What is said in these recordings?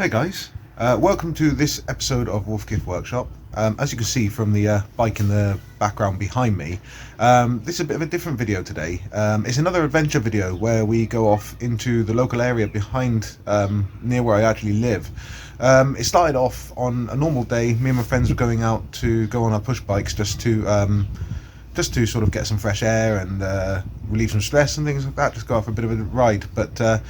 Hey guys, welcome to this episode of Wolf Gift Workshop. As you can see from the bike in the background behind me, this is a bit of a different video today. It's another adventure video where we go off into the local area behind, near where I actually live. It started off on a normal day. Me and my friends were going out to go on our push bikes just to sort of get some fresh air and relieve some stress and things like that, just go off a bit of a ride. But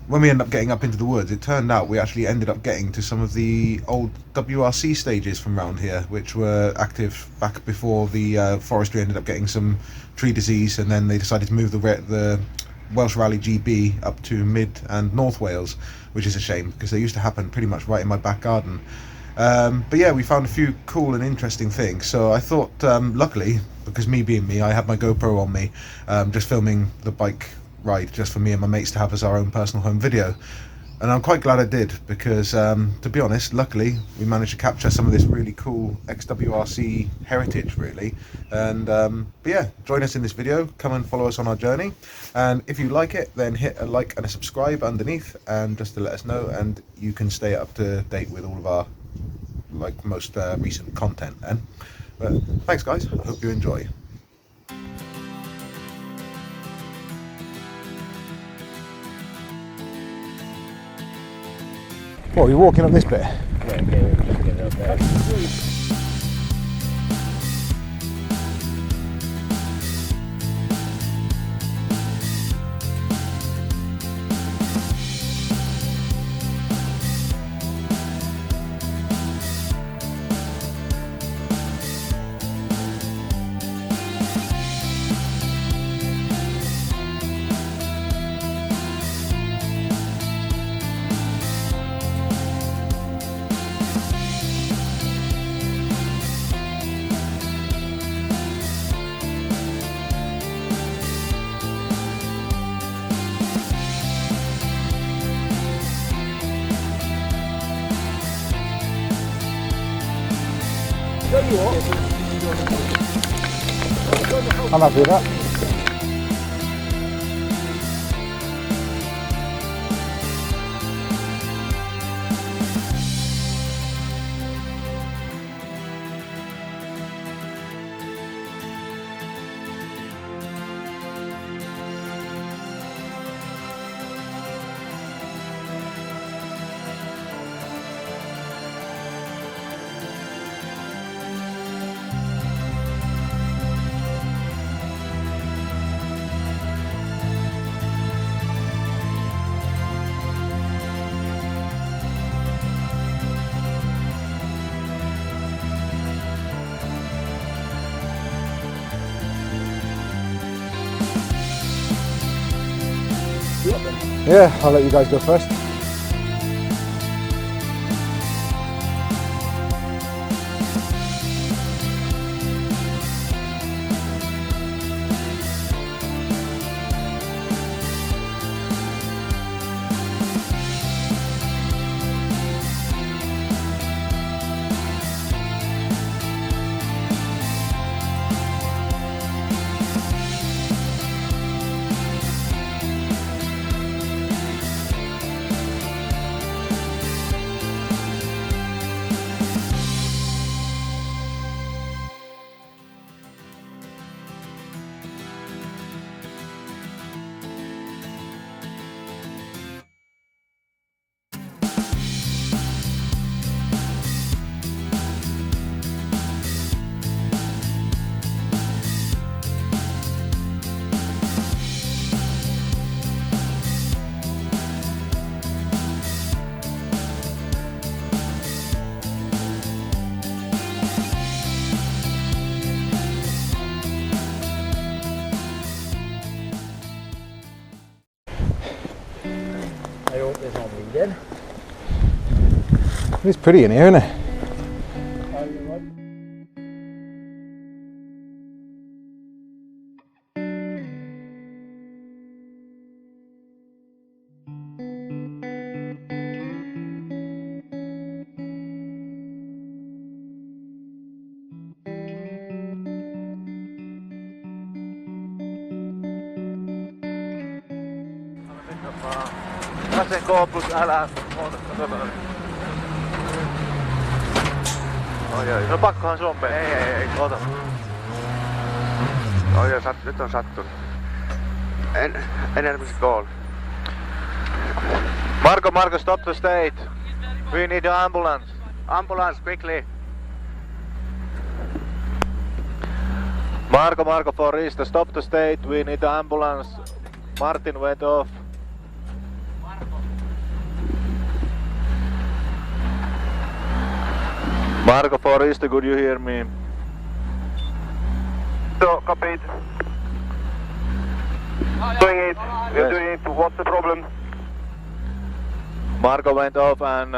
when we ended up getting up into the woods, it turned out we actually ended up getting to some of the old WRC stages from around here, which were active back before the forestry ended up getting some tree disease, and then they decided to move the Welsh Rally GB up to Mid and North Wales, which is a shame because they used to happen pretty much right in my back garden. But yeah, we found a few cool and interesting things, so I thought, luckily, because me being me, I had my GoPro on me, just filming the bike ride just for me and my mates to have as our own personal home video. And I'm quite glad I did, because to be honest, luckily we managed to capture some of this really cool XWRC heritage really. And but yeah, join us in this video, come and follow us on our journey, and if you like it, then hit a like and a subscribe underneath, and just to let us know, and you can stay up to date with all of our most recent content then. But thanks guys, I hope you enjoy. What, are you walking up this bit? Yeah, get it up there. I'm happy with that. Yeah, I'll let you guys go first. I hope there's no bleeding. It's pretty in here, isn't it? Mä sen koopus älä on. Oi. No pakkohan sun mennä. Ei. Ota. Nyt on sattunut. Enemies call. Marco, stop the state. We need an ambulance. Ambulance, quickly. Marco, for East, stop the state. We need an ambulance. Martin went off. Marco, for East, could you hear me? So, copied. Doing it. We're doing it. What's the problem? Marco went off and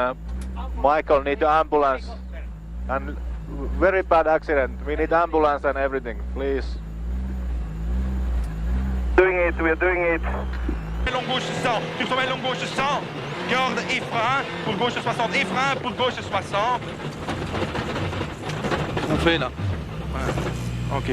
Micheal need an ambulance. And very bad accident. We need ambulance and everything, please. Doing it. We're doing it. Long gauche 100, tu sommet long gauche 100, garde et frein, pour gauche 60 et frein, pour gauche 60. On fait là. Ouais. Ok.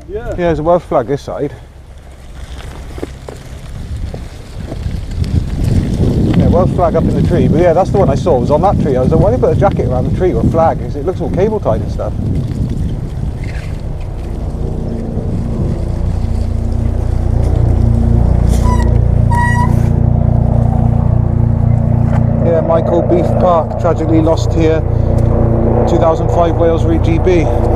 Yeah, there's a Welsh flag this side. Yeah, Welsh flag up in the tree, but yeah, that's the one I saw. It was on that tree. I was like, why did they put a jacket around the tree or a flag? Because it looks all cable tied and stuff. Yeah, Micheal Beef Park, tragically lost here. 2005 Wales Route GB.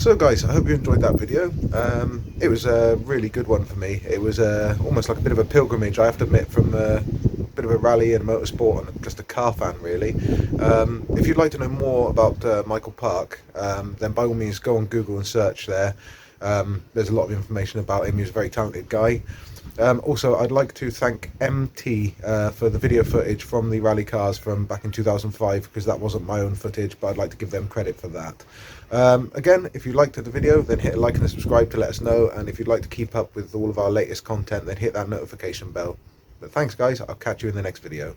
So guys, I hope you enjoyed that video. It was a really good one for me. It was almost like a bit of a pilgrimage, I have to admit, from a bit of a rally and motorsport and just a car fan really. If you'd like to know more about Micheal Park, then by all means go on Google and search there. There's a lot of information about him. He's a very talented guy. Also, I'd like to thank MT for the video footage from the rally cars from back in 2005, because that wasn't my own footage, but I'd like to give them credit for that. Again, if you liked the video, then hit a like and a subscribe to let us know, and if you'd like to keep up with all of our latest content, then hit that notification bell. But thanks guys, I'll catch you in the next video.